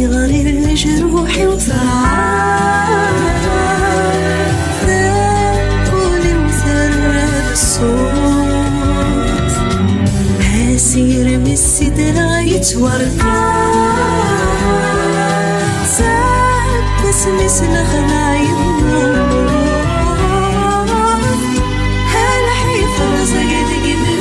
صغاري لجروحي وفرعان ذاكولي وثرب الصوت هاسير من السدرة يتوركان ساعد اسمي سلخنا يموت هالحي فرزق دقي من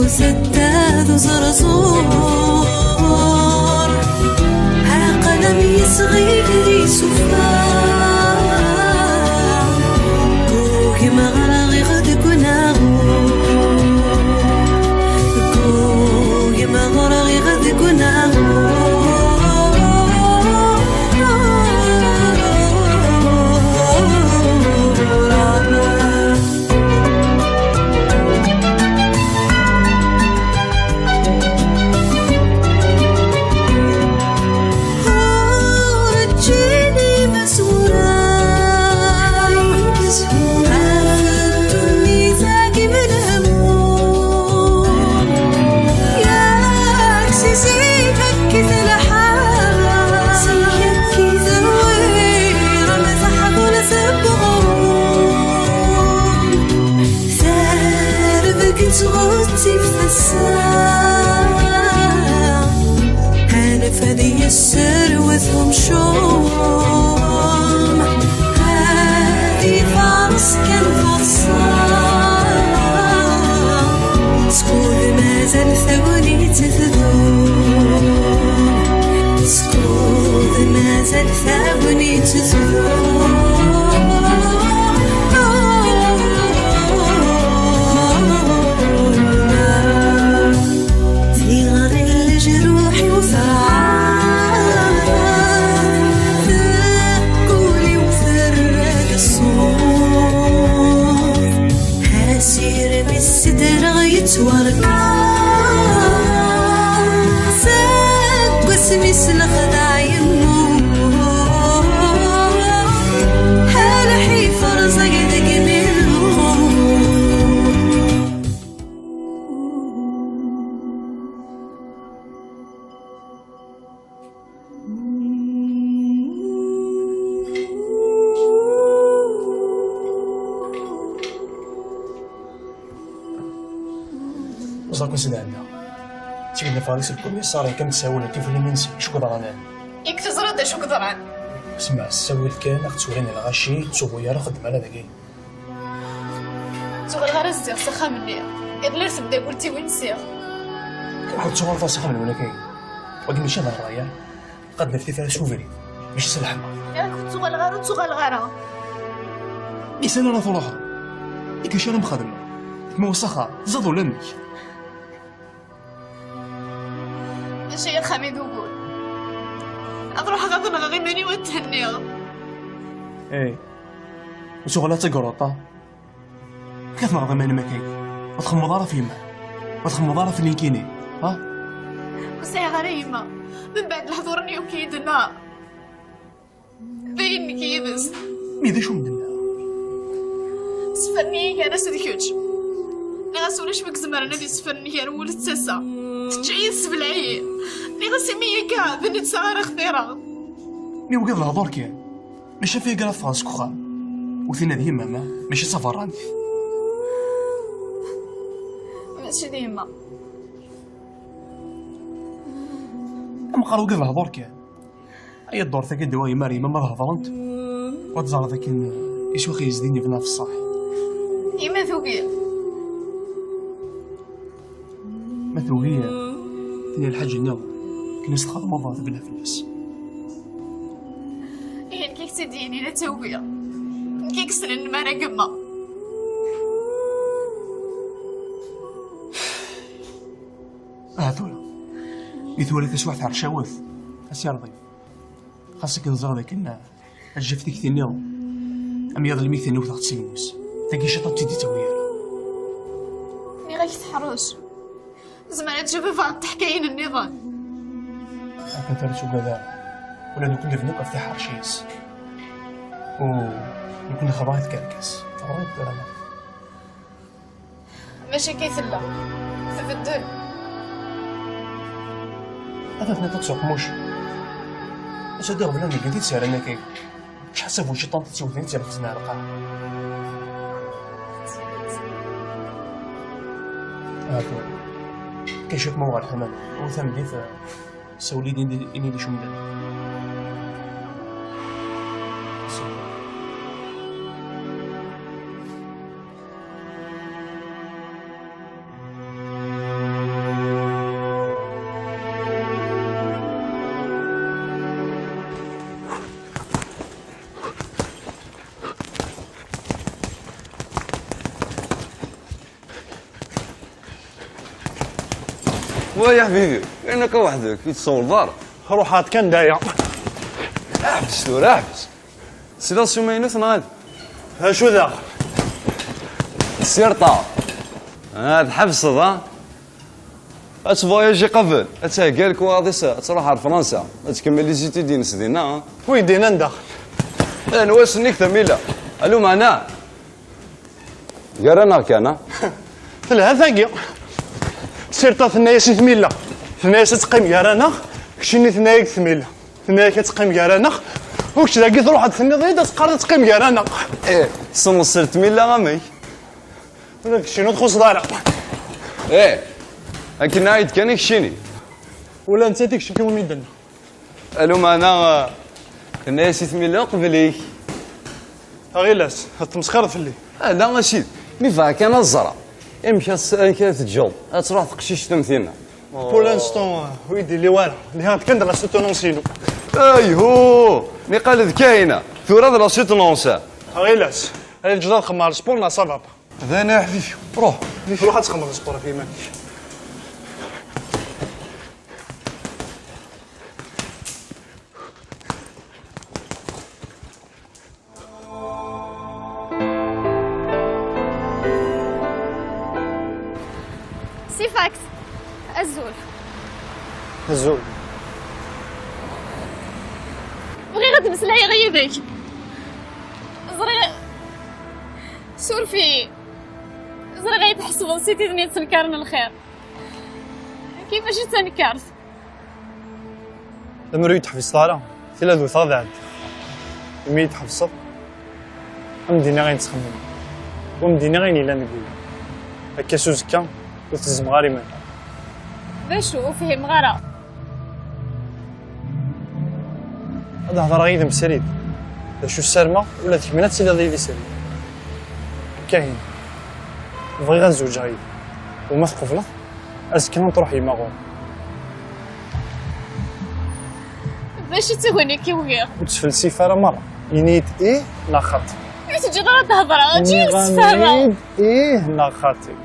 وسداد وزرزور عقلمي صغير سفار كوكي مغرغي غد كناغو كوكي مغرغي غد كناغو صوتي في الساعة هانف هذي السر وثهم شوم هذي فارس كان فرصان سكول ما زال ثوني تذوب سكول ما زال ثوني تذوب ساق واسمي سلخنا يموت هالحي فرزق دقي وصاكم سيدي عندنا تيقلنا فارس الكوميسار كم تساوي لك كيف اللي منسي شو قدران ياك تزرد شو قدران اسمع الساوي كان اختوريني الغاشي تصوبو يا خدم على داكي تغل غير الزيغ سخا مني إلا تبدا قلتي وين سيغ كنحط صور فاسخة من ولا كاين ولكن ماشي انا الراية قد نفتي فيها شوفيري ماشي سلحمة ياك تغل غير تغل غير إنسان راه ثروحة ياك اش انا مخدمة ما وسخها زاد ولا منك ماشي يا خميد وقول أروح غادي نغني وتهنيغ ايه وشغلها تقروطا كيف نغضي ماني ما كاين وتخمض راه فيما وتخمض راه في اللي كاينين ها وساي غريمة من بعد الحضور نيو كيدنا باين كيدس ميدا شو مدنا سفرني كان سديكوش نغسول شبك زمرنا دي سفرني كان ولد ساسا تجعيس بالعين نغسي مية كاع بنت صغيرة خطيرة مي وقض الهضور كان ماشي فيه قرا فاسك وخا وثينا ذي ماما ماشي سفراني ماشي ديما أما قالوا قض الهضور كان أي الدور ثاك الدواء مريم ما هضرنت وتزار ذاك إيش وخي يزديني في نفس الصح. إما ثوقي ما ثوقية تني الحاج النوم كي نستخدم موضوع بلا فلوس. إيه كيك تديني لا ثوقي كيك سنن ما رقمة. ثولا يثولي تسوح تاع الشواف أسير ضيف خاصك نزرى ذاك الجفتي كثير أم يضل الميث اللي وثقت سيموس تاكي شطط تيدي توير ني غاك تحرش زمان تجيب فان تحكاين النظام أكن ترسو كذا ولا نكون لفنوك في حرشيس ونكون خبايت كركس فريت ولا ما ماشي كيثلا في الدل هذا تسوق موش اش هادي قبل انك قلتي تسال انا كي اش حسب واش طنط تسوتني انت خزنا القاع هاكو كيشوف موضوع الحمام وثم دي سولي اني دي شمدان ويا حبيبي كأنك وحدك يتصور دار روح هات كان دايع. احبس تورا احبس سيلاسيو ماينوث نغاد ها شو ذا؟ السيرطة هاد حبس ها اتفواياجي قبل اتاقالك واضيس تروح على فرنسا تكمل لي زيتيدين سدينا وين دينا ندخل؟ انا واسنيك ثميلة الو معنا قرانا كان ثلاثة ثاقي سيرتا ثنايا سي ثميلة ثنايا تقيم يا رانا كشني ثنايا ثميلة ثنايا كتقيم يا رانا وكش لاقي تروح هاد ثني ضيدا تقرر تقيم يا رانا ايه صنصر ثميلة غامي ولا كشينو تخص دارا ايه لكن نايد كان يكشيني ولا انت تكشي كيما ميدنا الو معنا ثنايا سي ثميلة قبليك غير لاس تمسخر في اللي لا ماشي مي فا كان الزرع يمشي كانت تجوب تروح تقشيش تمثيلنا بور لانستون ويدي اللي والو اللي هات كندر لا سوتونونسينو ايهو مي قال ذكاينه ثورة لا سيتونونسا غير لاس هاي الجدار خمار السبور لا صافا هذا انا حبيبي روح روح تخمر السبور في مالك سيفاكس الزول الزول بغي غد مسلاي غير ذاك زري سور في زري غاية تحسب نسيتي دنيا تنكرن الخير كيفاش تنكرت لما ريت تحفظ طارة ثلاث وثلاث عاد ميت حفصة مدينة غين تخمم ومدينة غين إلا نقول هكا سوزكا وتزم غاري من باشو فهم غرا هذا هضر غير مسريد شو السرمة ولا تكملات سيدا ضيفي سري كاين بغي غنزوج غير وما ثقفنا أسكن تروح يما غور باش تهوني كي وغير وتفلسي فارا مرة ينيت إيه لا خاطي تجي غير تهضر غتجي تفهم إيه لا خاطي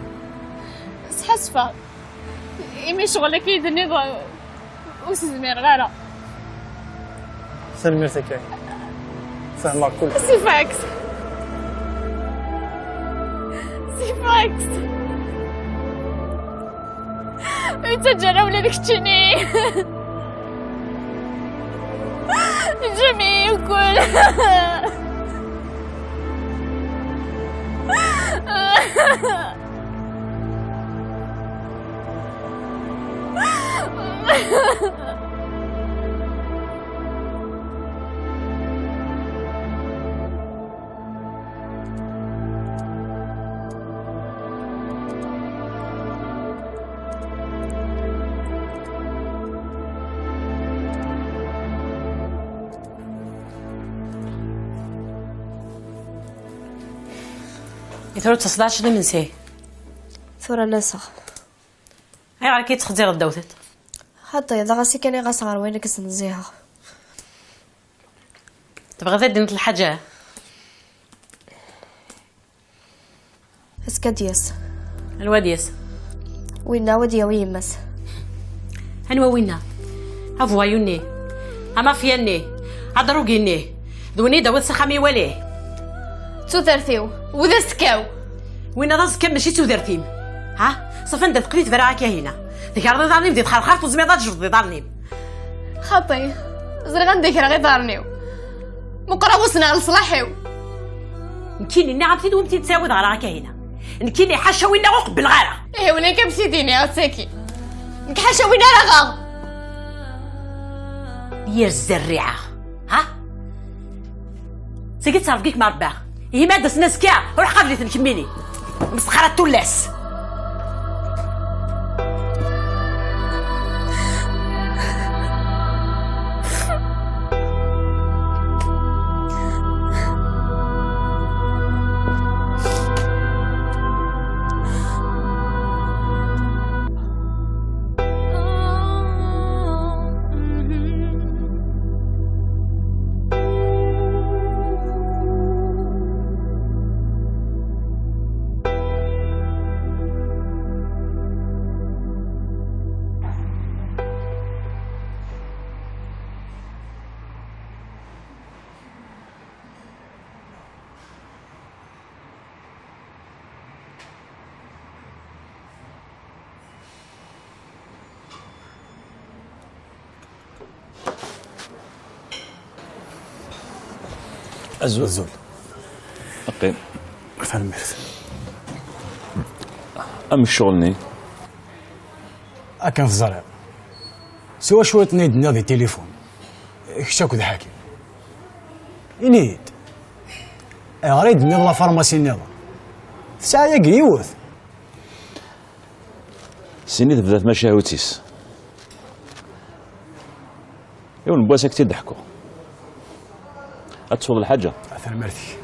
حسفة إمي شغلك يدني وسزمير غيره سلميرتك كاين فهمك كل سيفاكس سيفاكس انت جرى ولادك تشني جميع وكل يثرو تصدعش من سيه ثورة ناسخ هاي على كي تخدير الدوثت حتى إذا غاسي كان يغصغر وينك سنزيها تبغى ذا دنت الحاجة اسكادياس الواديس وينا وديا ويمس هنوا وينا هفوايوني هما فياني هضروقيني ذوني داود سخامي وليه تثرثيو وذا سكاو وين راسك كان ماشي تودرتيم ها صفن دات قريت براك هنا ذيك راه ضارني بديت خرخرت وزميضات جرد ضارني خطي زري غنديك راه غير دارنيو مقراوسنا لصلاحيو نكيني نعم تيد ومتي تساود راك هنا نكيني حاشا وين قبل غاره ايه وين كمشيتيني عساكي نكحاشا وين راه يا الزريعه ها سكت صرفكيك مع رباه هي ماده سنسكا روح قبلي تنكميني مسخره تولاس الزول أقيم فهم مرث أم الشغلني أكن في الزرع سوا شوية نيد ناضي تليفون كشاكو ذا حاكم ينيد أريد نضلا فارماسي نضلا في ساعة يوث سيني بدات ماشي هاوتيس يون بواسك تضحكوا أتصل الحاجة أثر مرثي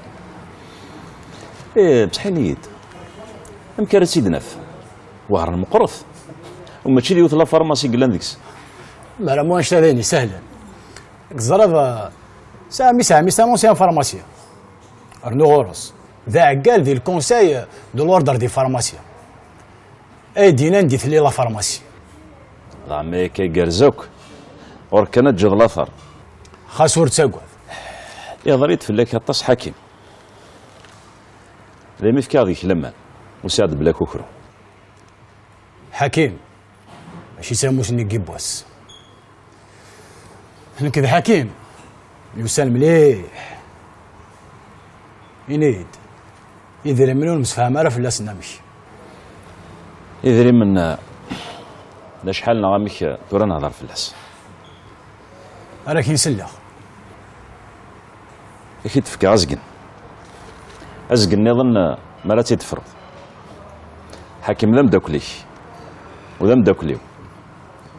إيه بصح نيد أمكار سيدناف وهر المقرف وما تشي يوث لا فارماسي قلان ديكس ما لا موانش تاذيني سهلا الزرافة ساعة ميسا نونسيان فارماسيا أرنو غورس ذا عقال ذي الكونساي دو لوردر دي فارماسيا أي دينان دي ثلي لا فارماسي عمي كي قرزوك وركنت جغ الأثر خاسور تساقوذ يا ضريت في الليك الطس حكيم ذي مفكا ذيك لما وساعد بلا كوكرو حكيم ماشي ساموس ني بواس انا كذا حكيم يوسال مليح ينيد يدري منو مسفهم عرف لا سنامش يدري من لا شحال نغاميك تورا نهضر في اللاس راك ينسلخ أكيد تفكي أزقن نظن ما لا تفرض حاكم لم داكليك ولم داكليو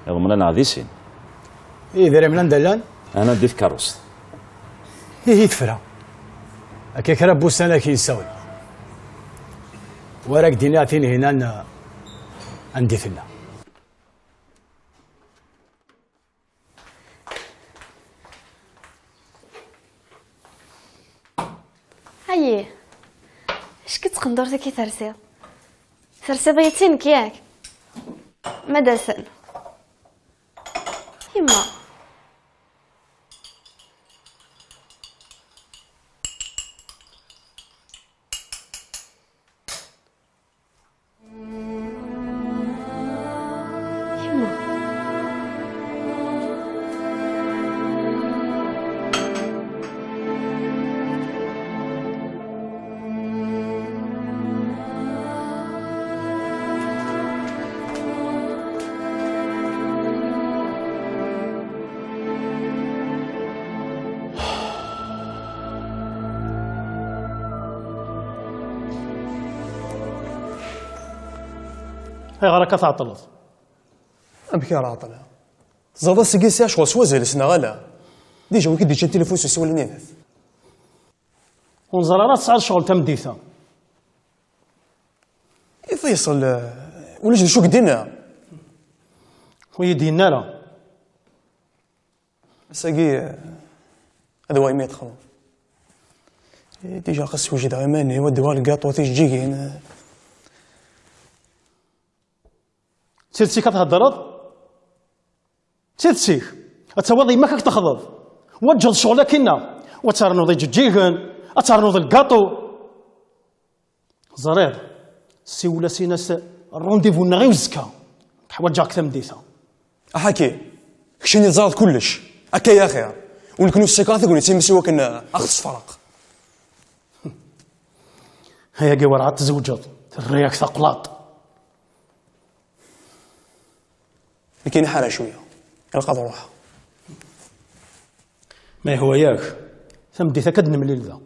يضمن لنا عذيسين يدري من دلان أنا ديف كاروس هي تفرا هكاك راه بوسانا كينساوي وراك دينا عطيني هنا عندي فينا هاي اش كتقندر كي ثرسيض ثرسيض يتينك ياك مدسن يما هاي غراك تعطلت أبكي راطلة زادا سقيسي أشغل سوازل سنا غلا ديجا وكي ديجا التليفون سوى لنينث ونزرارات صعد شغل تمديثة فيصل ولا شو قدينا خويا دينا لا ساقي هذا واي ما يدخل ديجا خاص وجد عماني ودوا الكاطو تيجيكين سيرتي كتهضرض سيرتيك اتواضي ما كاك تخضض وجد شغلك كنا وترنوض جيجن اترنوض الكاطو زرير سي ولا سيناس الرونديفو غير وزكا حوايج اكثر من ديتها احكي كشني زاد كلش هكا يا خير ونكونوا السكاث يقول تيمسيو كنا اخص فرق هيا قوار عاد تزوجت الرياك ثقلاط لكن حالة شويه القدر روحها ما هو ياك ثم ديتها كدن من ذا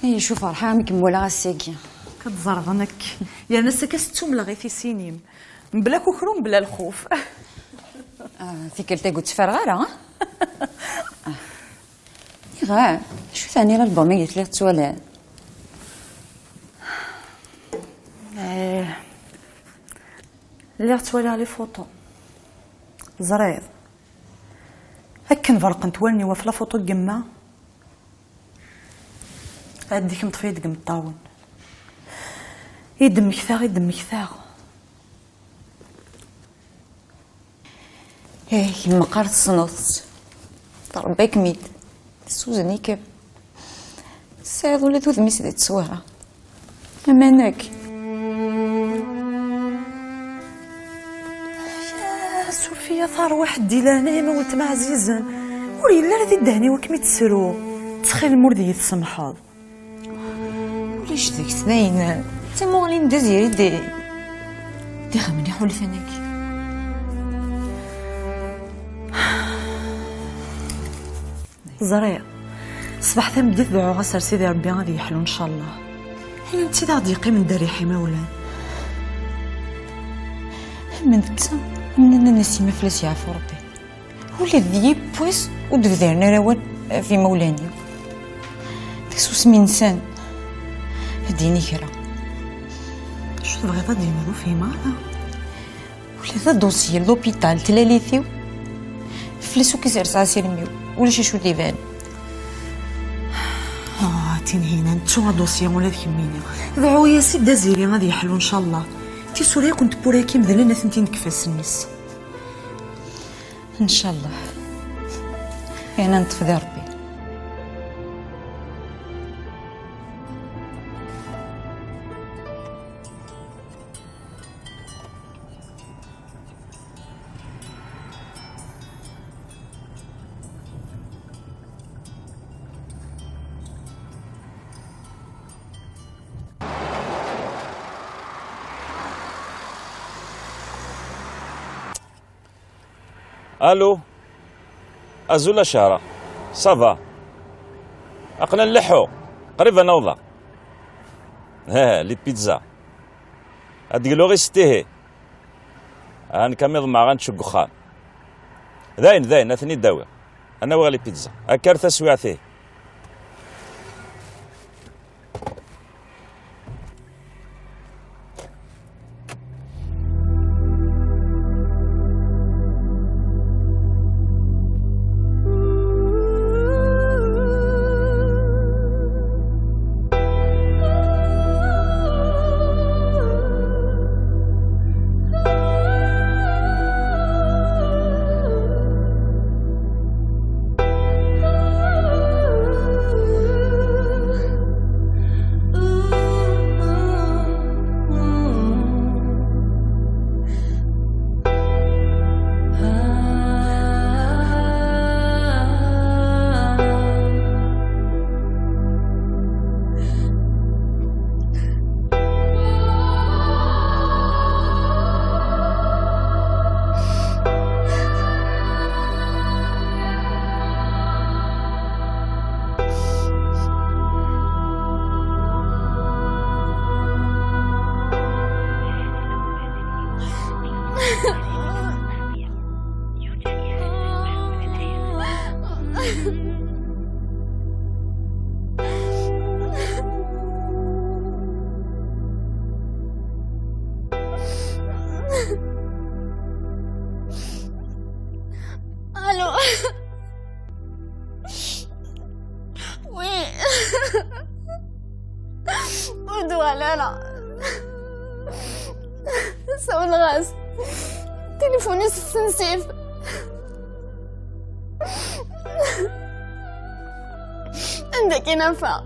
اي شوف فرحان مكمله غاساكي كتزربنك يا ناس كستوم لا غير في سينيم بلا كوكروم بلا الخوف في كلتا قلت فرغاله غا شو ثاني الالبوم قلت لي تسوالها اللي غتولي لي فوطو زريض هكا نفرق نتولني وفي لا فوطو كما هاديك مطفيه ديك مطاون يدمك ثاغ يدمك ثاغ كيما قارت الصنوط ضرباك ميت سوزني كيف ساعد ولا تودمي سيدي تصويره امانك يا سوفيا ثار واحد ديلاني ما ولت ما عزيزا ولي لا ردي دهني وكمي تسرو تخيل المردي تسمحاض وليش ديك اثنين تما غالي ندزيري دي غمني حول فناك زريع صباح ثم بديت دعوة غسر سيدي ربي غادي يحلو ان شاء الله هل انت غادي يقيم من داريحي مولان من دكتا من انا نسيمه فلاس يعفو ربي ولا ذي بويس ودفدرنا روان في مولاني تسوس من انسان هديني كرا شو تبغي غادي نديرو فيه معنا ولا ذا دوسي لوبيتال تلاليثيو فلسو كيسير ساسير ميو ولا شي شو ديفان تنهينا نتو دوسيا ولا ذيك مينا ضعو يا سيدة زيري غادي يحلو ان شاء الله. تي سوريا كنت بوراكي مذلنا ثنتين كفاس الناس ان شاء الله. انا نتفدى ربي. الو ازولا شهرة صافا اقنا نلحو قريبا نوضة. ها لي بيتزا هاديك لوغي ستيهي هنكمل مع غنشق خان ذاين اثني داوي انا وغا لي بيتزا اكارثة سويعتيه. الو وي ودوا لا سوى الغاز تليفوني سنسيف عندك ينفع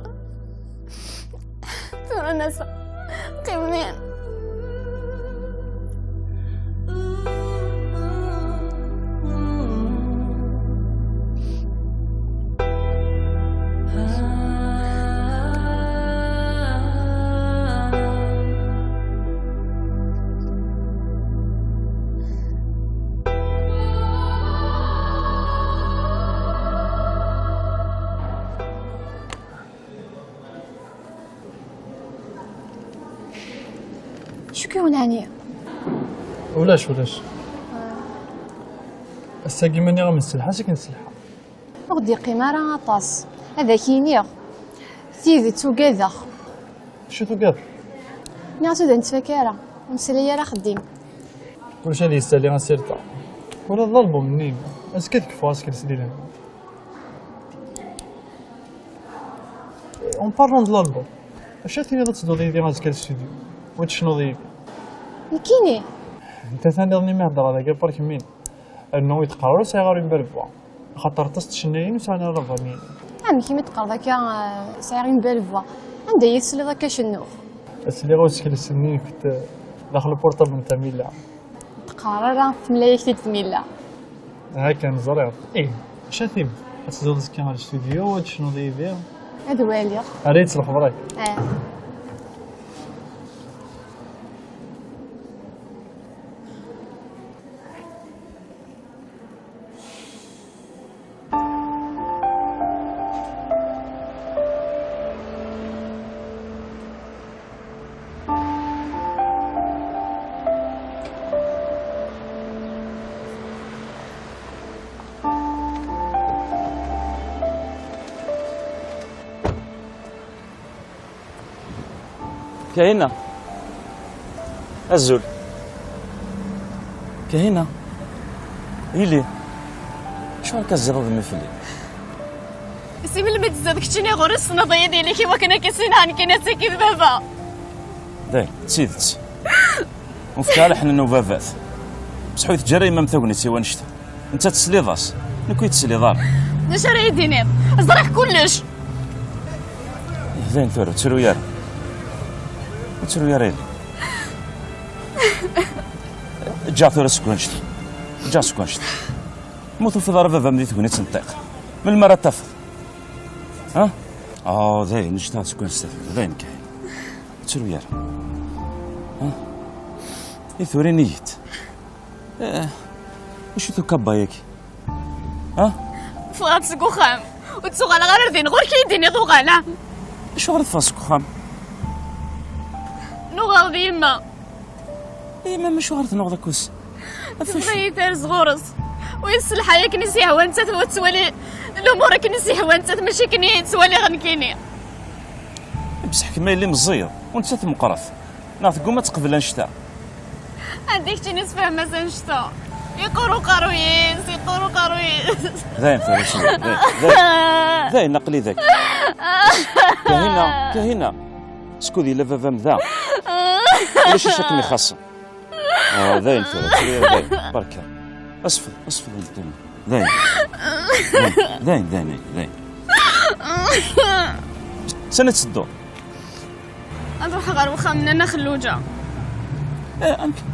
ترى نسا قيمين شو كون هانية؟ ولاش الساقي ماني غا من السلحة ساكن السلحة أغدي قمارة عطاس هذا كينيغ تيذي توقاذا شو تقاد؟ نعطو ذا نتفكارة ونسلي راه خديم كلشي اللي يستاهل غنسيرتا ولا الالبوم منين اسكي تكفو اسكي سديلها اون بارلون دو الالبوم اش ثاني غتصدو ديالي غنسكر الاستوديو وتشنو ديالي الكيني انت ثاني ظني ما هضر هذاك برك مين انه يتقرر سيغار يبرفوا خاطر طست شناين وسانا رفاني عمي كيما تقرا ذاك سايرين بالفوا عنده يسلي ذاك شنو اسلي غو سكيل السنين كنت داخل البورطابل نتاع ميلا تقرر في ملايك تميلا هاكا نزرير ايه اش ثيم تزود سكان الاستوديو وتشنو ديالي هذا والي ريت الخبرك كاينة الزول كاينة إلي شو هاكا الزرار المفلي سي من المتزاد كتشيني غور الصناضيه ديالي كيما كنا كيسينها كاينه ساكي بابا داير تسيدت وفتالح حنا وفافات بصح حيت جري ما مثوني سيوا نشتا انت تسلي ضاس نكوي تسلي دار اش راه يديني زرح كلش زين ثورة تسرو يار تسرو ياريل جا ثورة سكونشت جا سكونشت موتو في ضربة فمدي تكوني تنطيق من المرة تفض ها زين نشتا سكونشت زين كاين تسرو يار ها ثوري نيت وش تكبا ياك ها فغات سكو خام وتسوغالا غير دين غور كيديني ضوغالا شو غرد فاسكو خام نوغال ديما ما مش غرد نوغدا كوس تبغي تار صغورس ويسلحا ياك نسي هوانت توالي الامور كنسي هوانت ماشي كني توالي غنكيني بصح كما اللي مزير وانت تمقرف ناض قوم تقبل نشتا هذيك تي فاهمه سنشتا يقولوا قرويين يقولوا قرويين زين فارس زين نقلي ذاك كهنا سكودي لا فافا مذا واش شكمي خاصه زين فارس زين بركه اصفر زين سنة الدور نروح غير وخا من انا خلوجه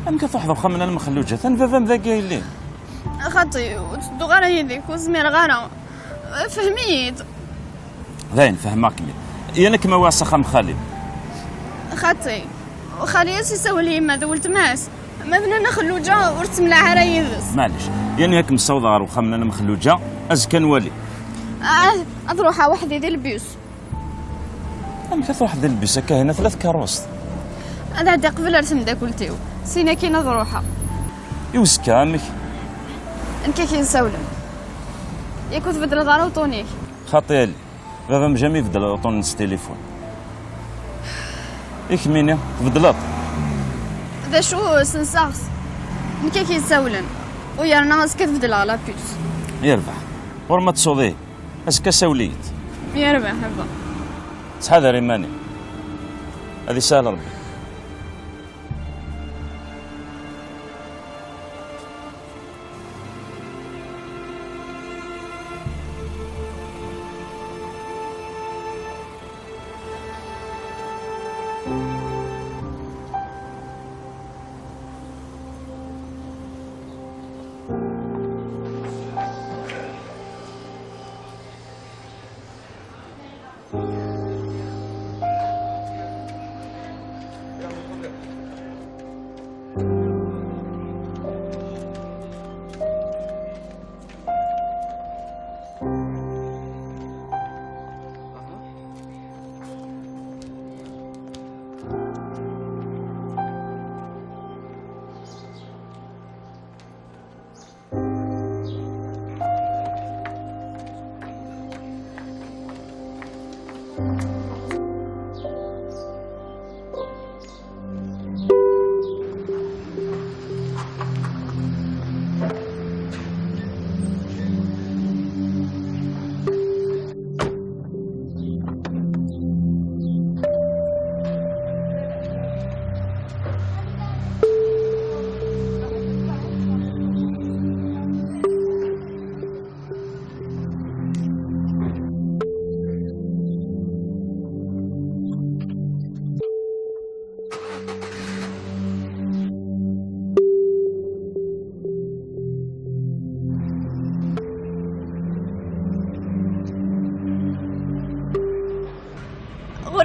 امك تحضر خمنا المخلوجه ثان فافا مذا قايلين خاطي وتدو غير يديك وزمير غير فهميت زين فهماك يانا كما واسخه مخالي خاطي وخالي يسوي لي ما دولت ماس ما بنا خلوجه ورت ملاها راه يدس معليش يعني هاك مصوضه غير وخمنا المخلوجه ازكى نوالي اروح وحدي ديال البيوس امك تروح ديال البيوس هكا هنا 3 كاروس انا عاد قبل رسم دا قلتيو سينا كاينه ضروحه يوسكا امك انك كينساولن ياك تبدل دار وطونيك خاطيالي بابا مجامي بدل اوطون نس تليفون ياك ميني تبدلات دا شو سنساغس انك كينساولن ويرنا اسك تبدل على بيوس يربح ورما تصوضيه اسكا ساوليت يربح هبا تحاذر ايماني هذه سهله ربي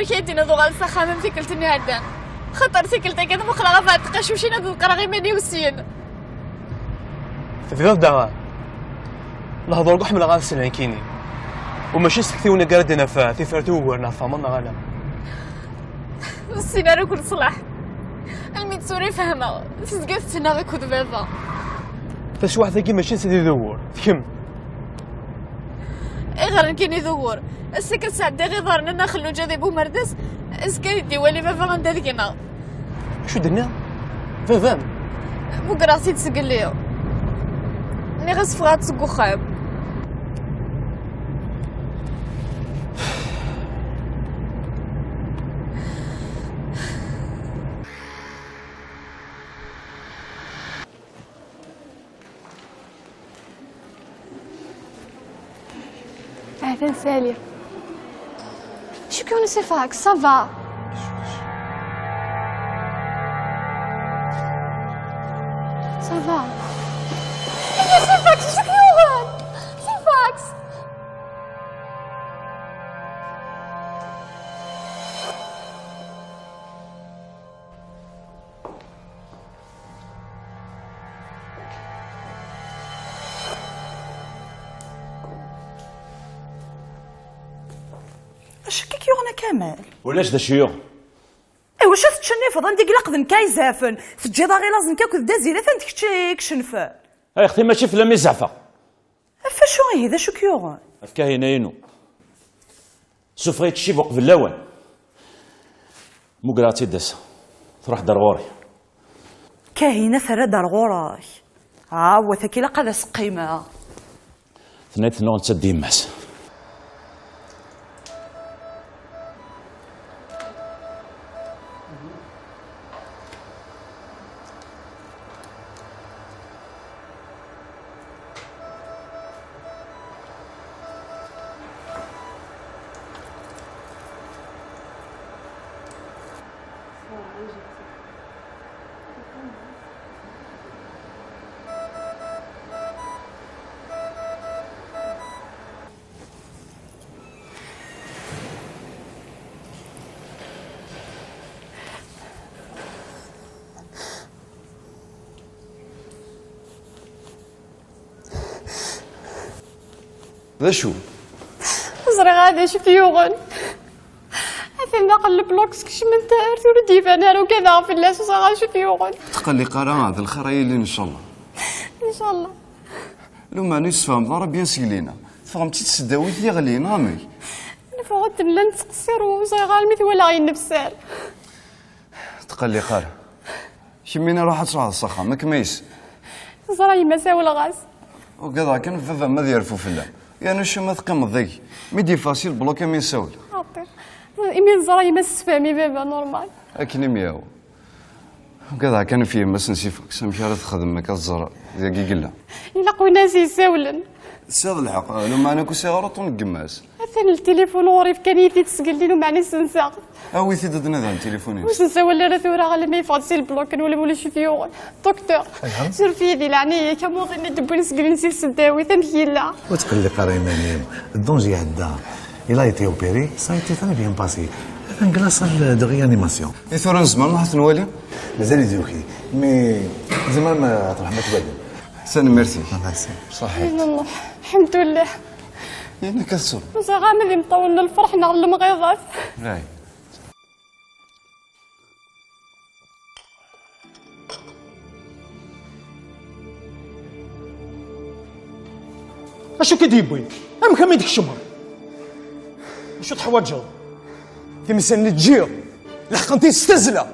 غورك يدينا ضو غالسا خامم ثقلتني هدان خطر ثقلتك كذا مخلغه فات قشوشينا ذو قراغي ماني وسين في غدا نهضر قح من غالسا نكيني وماشي سكتيونا قردنا في فرتو ورنا فمنا غالا السيناريو كل صلاح الميتسوري فهمه تسقف تناغي كود بابا فاش واحد كي ماشي نسيت يدور فكم اي غير كاين يدور السكر سعد غير ضرنا نخلو جدي بو مردس اسكي ديوالي بابا غندالكينا شو درنا فهم بكراسي تسقل ليو ني غاس فغات سكو خايب عفان سالي شو كيون سيفاك صافا صافا سيفاك شو كيون سيفاك اش كيك يغنى كمال ولاش دا شيوخ ايوا شاف تشنف ظن ديك لقدم كايزافن تجي داغي لازم كاكل دازيله تنتك كشنفه اي اختي ماشي في لمي زعفه فاشو هي ذا شو كيوغن كاينه ينو سفريت الشيف وقف اللوان مقراتي داس تروح دار غوري كاينه ثرى دار غوراي وثاكي لا قاد سقيمه ثنيت نون تسدي ماس ذا شو؟ زري غادي شوف يوغن أثن داخل البلوكس كش من تار تولي ديفانا وكذا في اللاس وصغا شوف يوغن تقلي قرا هذا الخرايلين ان شاء الله إن شاء الله لو ما نسفهم ضرب بيان سيلينا فهمتي تسداويت لي غلينا غامي نفوت لا نتقصر وصغا المث ولا غير نفسار تقلي قرا شمينا راح تصعد الصخا ما كميس زراي مسا ولا غاز وكذا كان فذا ما يعرفوا في اللعب يعني شو ما تقيم ذي ميدي فاسيل بلوكا ما يساول عطير إيميل زراي ما سفامي بابا نورمال أكني مياو وكذا كان فيه ما سنسيفك سمشارة تخدم مكا الزرع ذاكي قلا إلا قوي ناس يساولن ساد الحق لو ما انا كو سيارة نقماس أثن التليفون غوري في كانيتي تسقلين ومعني سنساق اوي ثي ددنا ذا تليفوني واش نساول لا ثورة غالا ما يفاصل بلوك ولا شي فيو دكتور سير في ذي العناية كم وغني دبو نسقل نسير سداوي تنهيلا وتقول لك قريمانين الدونجي عدا il a été opéré ça a été très bien passé grâce à de réanimation ثورة زمان راح نوالي مازال يدوكي مي زمان ما تروح ما تبدل سنة ميرسي الله يسلمك صحيح الله الحمد لله يعني كسر وصغا ملي مطولنا الفرح نعلم غيظات راي اشو كديبوي ام كم يدك شمر اشو تحوجو تمثال نتجيو لحقنتي استزله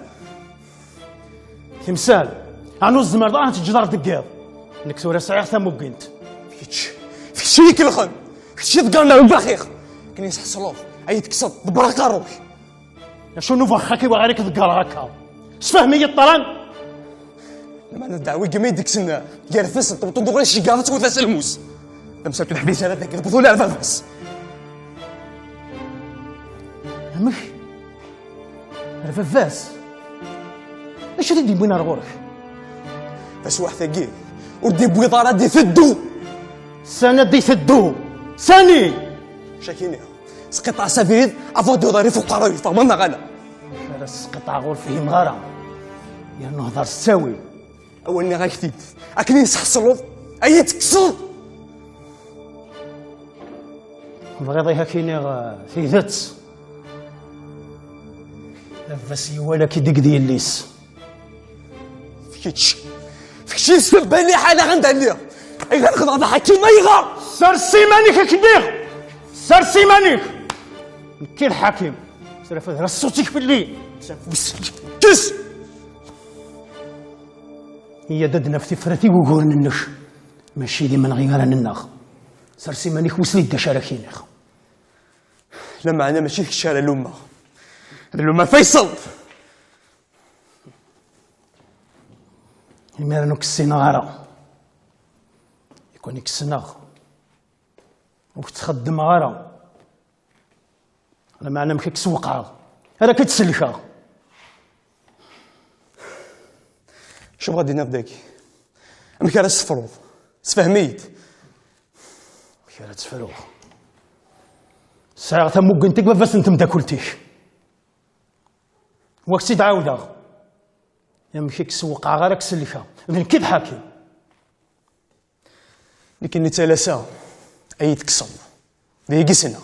تمثال عنو الزمر ضاعت الجدار دقيق انك سورة سعير ثمو بقنت في شيك الخن في شي دقرنا بالبخيخ كني نسحصلوف اي تكسر ببركة روح شو نفخك وغيرك دقار هكا سفهمي الطران لما ندعوي قمي ديك سنة جارفس طبطو دغري شي قافت وثاس الموس لمسات الحبيس هذا ذاك البطولة على الفلفس عمك الففاس ايش تدي بوين رغورك بس واحد ثقيل ودي بويضارة دي ثدو سنة دي ثدو ساني شاكيني سقطع سفيد افو دوري فوق قراوي فمانا غانا بس قطع غور فيه مغارة يا نهضر ساوي اولني غا كتيب اكني نسحصلو اي تكسر بغيضي هكيني في ذات نفسي ولا كي ديك ديال الليس فيكش يسبني حالة غنداليا اي غنخدع هذا حكي ما يغار سرسي مانيك كبير سرسي مانيك كي الحكيم سرف رصوتيك في الليل كس هي ددنا في فرتي وقورن النش ماشي دي من غير النخ سرسي مانيك وسلي دشاركينخ لا معنا ماشي في الشارع الأمة الأمة فيصل الميرا نكسينا غارة يكون يكسنا وتخدم غارة انا ما نمشي كسوقها انا كتسلكها. شو غادي نبداكي امك راه تفروض تفهميت راه تفروض ساعة مقنتك بس انت مداكلتيش وقتي تعاودها يمشي كسوقها غير كسلكها من كيف حاكي لكن اللي تلاسا اي تكسب ذي قسنا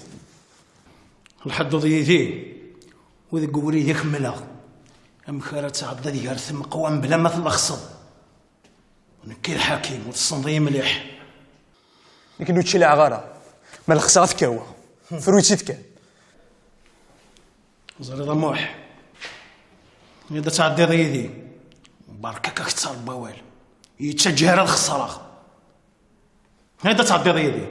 الحد ضيتي وذي قوري ذيك ملا امخارة تعبد ذي ثم قوام بلا ما تلخصن ونكي الحكيم وتصنضي مليح لكن وتشي العغارة ما الخسارة تكاوى فرويتي تكا زريضة موح إذا تعدي ضيدي بركك اختار بوال يتشجهر الخسارة هذا تعدي ضيدي